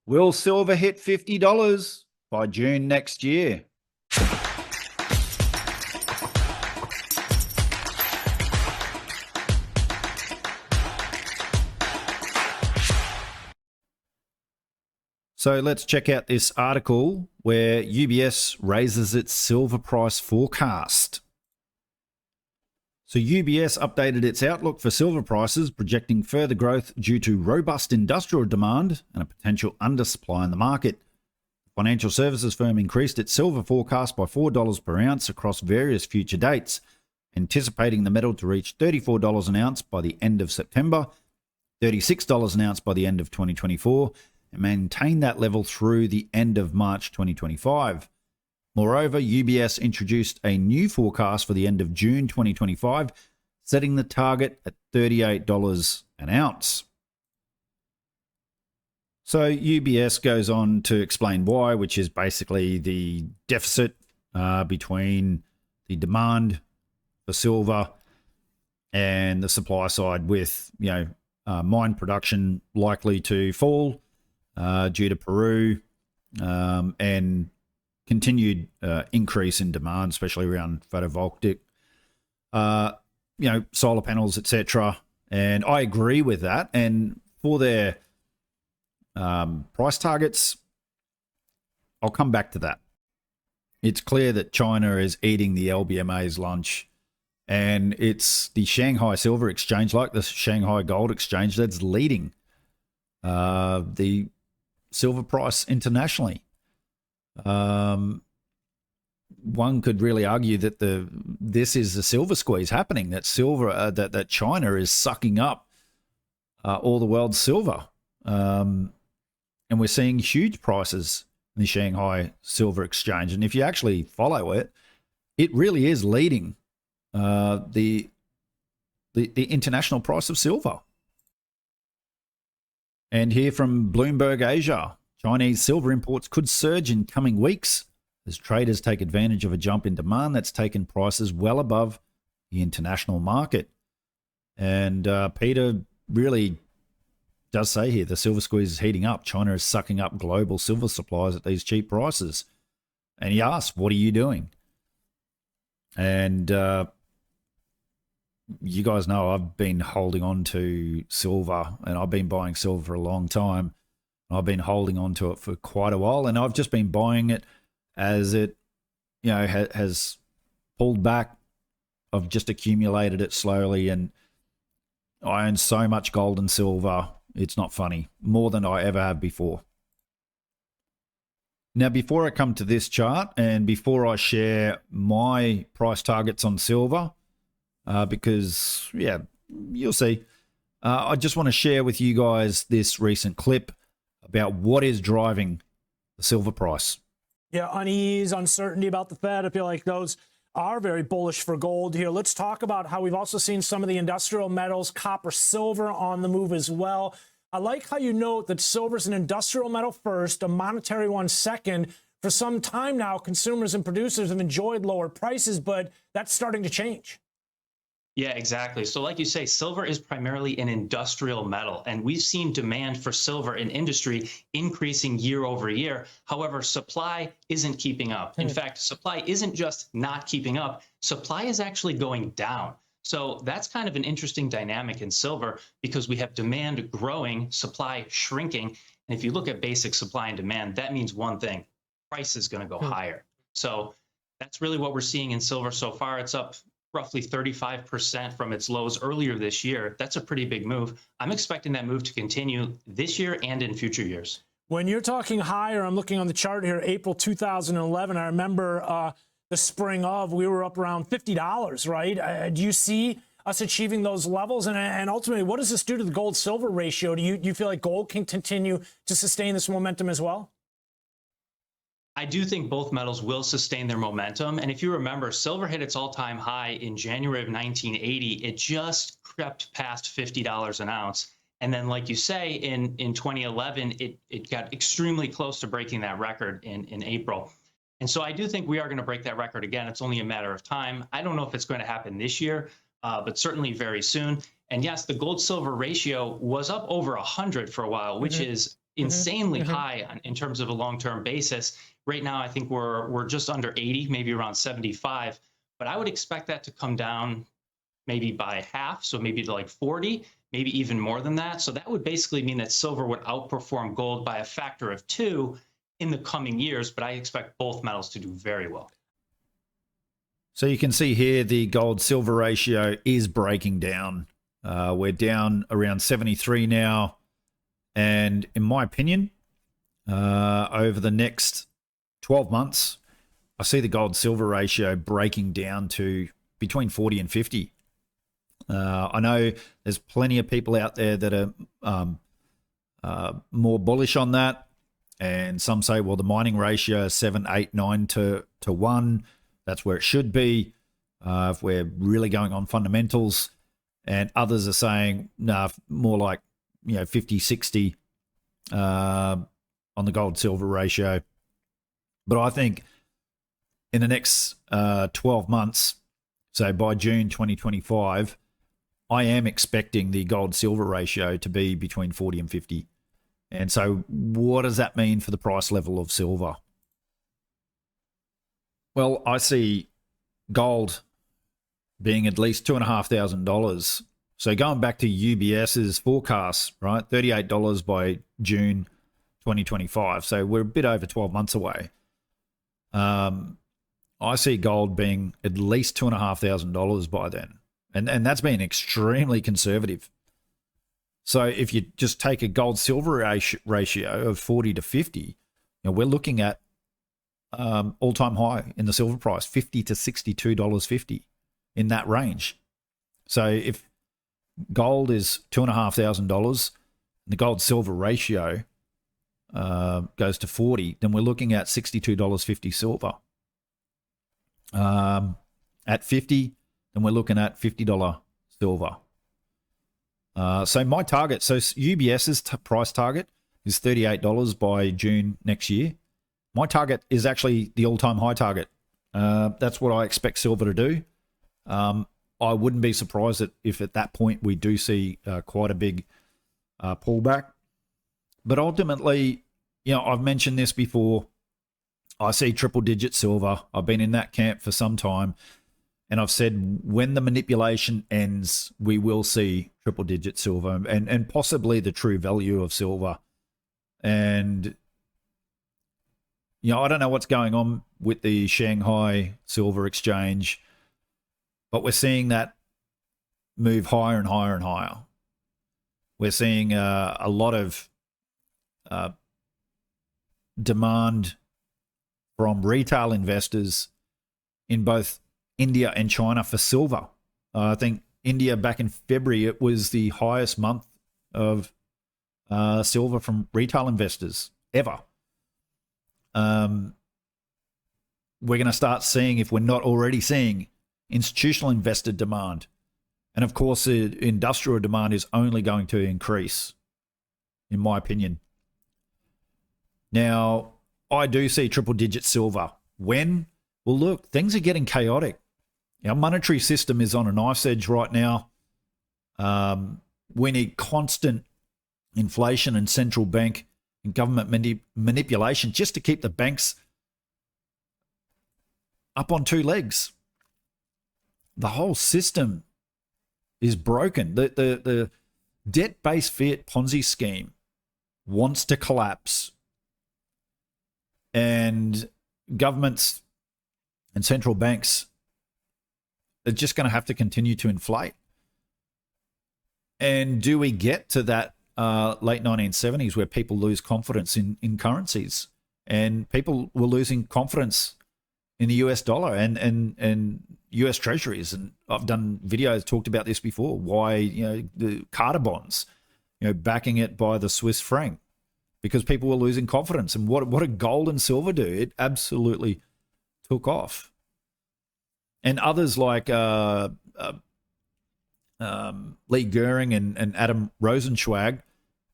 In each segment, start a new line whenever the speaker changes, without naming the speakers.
Will silver hit $50 by June next year? So let's check out this article where UBS raises its silver price forecast. So UBS updated its outlook for silver prices, projecting further growth due to robust industrial demand and a potential undersupply in the market. The financial services firm increased its silver forecast by $4 per ounce across various future dates, anticipating the metal to reach $34 an ounce by the end of September, $36 an ounce by the end of 2024, and maintain that level through the end of March 2025. Moreover, UBS introduced a new forecast for the end of June 2025, setting the target at $38 an ounce. So UBS goes on to explain why, which is basically the deficit between the demand for silver and the supply side, with mine production likely to fall due to Peru and continued increase in demand, especially around photovoltaic, solar panels, etc. And I agree with that. And for their price targets, I'll come back to that. It's clear that China is eating the LBMA's lunch, and it's the Shanghai Silver Exchange, like the Shanghai Gold Exchange, that's leading the silver price internationally. One could really argue that this is the silver squeeze happening. That silver, that China is sucking up all the world's silver, and we're seeing huge prices in the Shanghai Silver Exchange. And if you actually follow it, it really is leading the international price of silver. And here from Bloomberg Asia, Chinese silver imports could surge in coming weeks as traders take advantage of a jump in demand that's taken prices well above the international market. And Peter really does say here the silver squeeze is heating up. China is sucking up global silver supplies at these cheap prices. And he asks, what are you doing? And you guys know I've been holding on to silver, and I've been buying silver for a long time. I've been holding on to it for quite a while, and I've just been buying it as it, has pulled back. I've just accumulated it slowly, and I own so much gold and silver, it's not funny, more than I ever have before. Now, before I come to this chart and before I share my price targets on silver, because, you'll see, I just want to share with you guys this recent clip about what is driving the silver price.
Yeah, unease, uncertainty about the Fed. I feel like those are very bullish for gold here. Let's talk about how we've also seen some of the industrial metals, copper, silver on the move as well. I like how you note that silver is an industrial metal first, a monetary one second. For some time now, consumers and producers have enjoyed lower prices, but that's starting to change.
Yeah, exactly. So like you say, silver is primarily an industrial metal, and we've seen demand for silver in industry increasing year over year. However, supply isn't keeping up. In fact, supply isn't just not keeping up, supply is actually going down. So that's kind of an interesting dynamic in silver, because we have demand growing, supply shrinking. And if you look at basic supply and demand, that means one thing: price is going to go higher. So that's really what we're seeing in silver so far. It's up roughly 35% from its lows earlier this year. That's a pretty big move. I'm expecting that move to continue this year and in future years.
When you're talking higher, I'm looking on the chart here, April 2011. I remember the spring of, we were up around $50, right? Do you see us achieving those levels? And ultimately, what does this do to the gold-silver ratio? Do you feel like gold can continue to sustain this momentum as well?
I do think both metals will sustain their momentum. And if you remember, silver hit its all-time high in January of 1980. It just crept past $50 an ounce. And then, like you say, in 2011, it got extremely close to breaking that record in April. And so I do think we are going to break that record again. It's only a matter of time. I don't know if it's going to happen this year, but certainly very soon. And yes, the gold-silver ratio was up over 100 for a while, which is insanely high in terms of a long-term basis. Right now, I think we're just under 80, maybe around 75, but I would expect that to come down maybe by half, so maybe to like 40, maybe even more than that. So that would basically mean that silver would outperform gold by a factor of 2 in the coming years, but I expect both metals to do very well.
So you can see here the gold-silver ratio is breaking down. We're down around 73 now. And in my opinion, over the next 12 months, I see the gold-silver ratio breaking down to between 40 and 50. I know there's plenty of people out there that are more bullish on that. And some say, well, the mining ratio is 7, 8, 9 to 1. That's where it should be if we're really going on fundamentals. And others are saying, no, more like 50, 60 on the gold-silver ratio. But I think in the next 12 months, so by June 2025, I am expecting the gold-silver ratio to be between 40 and 50. And so what does that mean for the price level of silver? Well, I see gold being at least $2,500. So going back to UBS's forecast, right, $38 by June 2025. So we're a bit over 12 months away. I see gold being at least $2,500 by then. And that's been extremely conservative. So if you just take a gold-silver ratio of 40 to 50, we're looking at all-time high in the silver price, $50 to $62.50 in that range. So if gold is $2,500 and the gold-silver ratio goes to 40, then we're looking at $62.50 silver. At 50, then we're looking at $50 silver. So my target, so UBS's price target is $38 by June next year. My target is actually the all-time high target. That's what I expect silver to do. I wouldn't be surprised if at that point we do see quite a big pullback. But ultimately, I've mentioned this before. I see triple-digit silver. I've been in that camp for some time. And I've said when the manipulation ends, we will see triple-digit silver and possibly the true value of silver. And, I don't know what's going on with the Shanghai Silver Exchange, but we're seeing that move higher and higher and higher. We're seeing a lot of demand from retail investors in both India and China for silver. I think India back in February, it was the highest month of silver from retail investors ever. We're going to start seeing, if we're not already seeing, institutional investor demand. And of course, the industrial demand is only going to increase, in my opinion. Now, I do see triple-digit silver. When? Well, look, things are getting chaotic. Our monetary system is on a knife's edge right now. We need constant inflation and central bank and government manipulation just to keep the banks up on two legs. The whole system is broken. The debt-based fiat Ponzi scheme wants to collapse. And governments and central banks are just going to have to continue to inflate. And do we get to that late 1970s where people lose confidence in currencies? And people were losing confidence in the US dollar and US treasuries. And I've done videos, talked about this before, why, the Carter bonds, backing it by the Swiss franc, because people were losing confidence. And what did gold and silver do? It absolutely took off. And others like Lee Goering and Adam Rosenswag,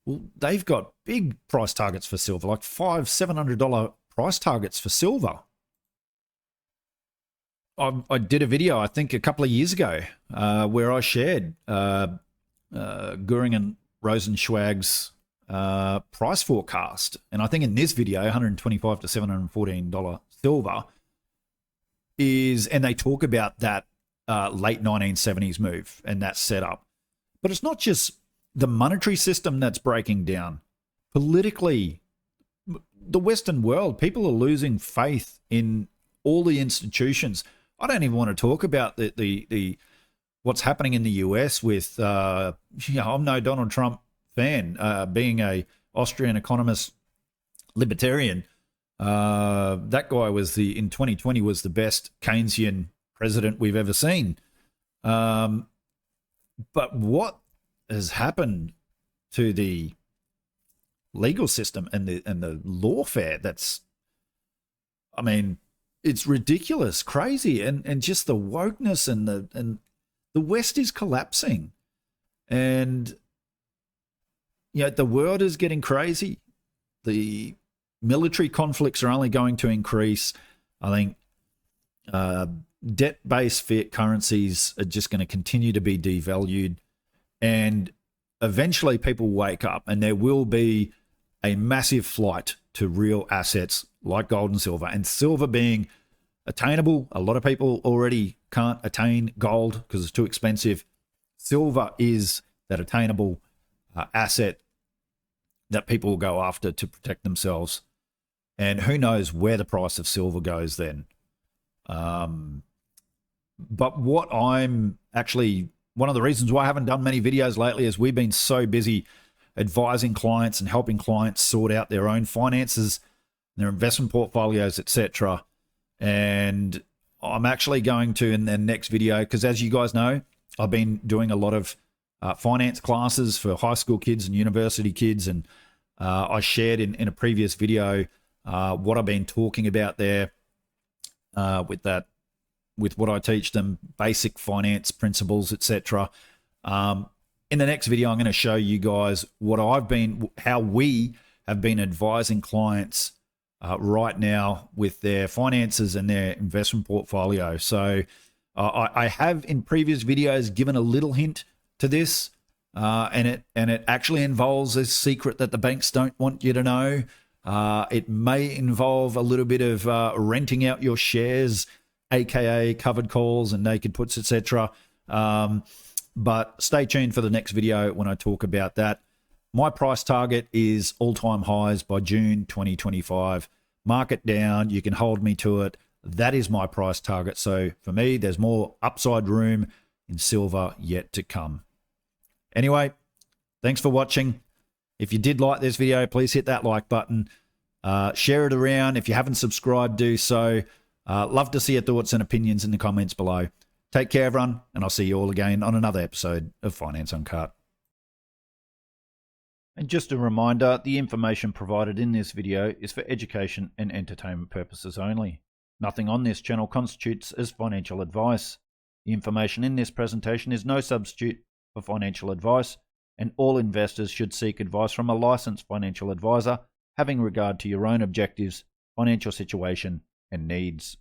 well, they've got big price targets for silver, like $500-$700 price targets for silver. I did a video, I think, a couple of years ago where I shared Goering and Rosenswag's price forecast. And I think in this video, $125 to $714 silver is, and they talk about that late 1970s move and that setup. But it's not just the monetary system that's breaking down. Politically, the Western world, people are losing faith in all the institutions. I don't even want to talk about the what's happening in the US with, I'm no Donald Trump fan, being a Austrian economist libertarian. That guy was in 2020 was the best Keynesian president we've ever seen. But what has happened to the legal system and the lawfare? That's, I mean, it's ridiculous, crazy, and just the wokeness and the West is collapsing, and the world is getting crazy. The military conflicts are only going to increase. I think debt-based fiat currencies are just going to continue to be devalued, and eventually people wake up and there will be a massive flight to real assets like gold and silver. And silver being attainable, a lot of people already can't attain gold because it's too expensive. Silver is that attainable asset that people will go after to protect themselves. And who knows where the price of silver goes then. But what I'm actually, one of the reasons why I haven't done many videos lately is we've been so busy advising clients and helping clients sort out their own finances, their investment portfolios, etc. And I'm actually going to, in the next video, because as you guys know, I've been doing a lot of finance classes for high school kids and university kids, and I shared in a previous video what I've been talking about there with what I teach them, basic finance principles, etc. In the next video, I'm going to show you guys how we have been advising clients right now with their finances and their investment portfolio. So I have in previous videos given a little hint to this, and it actually involves a secret that the banks don't want you to know. It may involve a little bit of renting out your shares, aka covered calls and naked puts, etc. But stay tuned for the next video when I talk about that. My price target is all-time highs by June 2025. Mark it down. You can hold me to it. That is my price target. So for me, there's more upside room in silver yet to come. Anyway, thanks for watching. If you did like this video, please hit that like button. Share it around. If you haven't subscribed, do so. Love to see your thoughts and opinions in the comments below. Take care, everyone, and I'll see you all again on another episode of Finance Uncut. And just a reminder, the information provided in this video is for education and entertainment purposes only. Nothing on this channel constitutes as financial advice. The information in this presentation is no substitute for financial advice, and all investors should seek advice from a licensed financial advisor having regard to your own objectives, financial situation, and needs.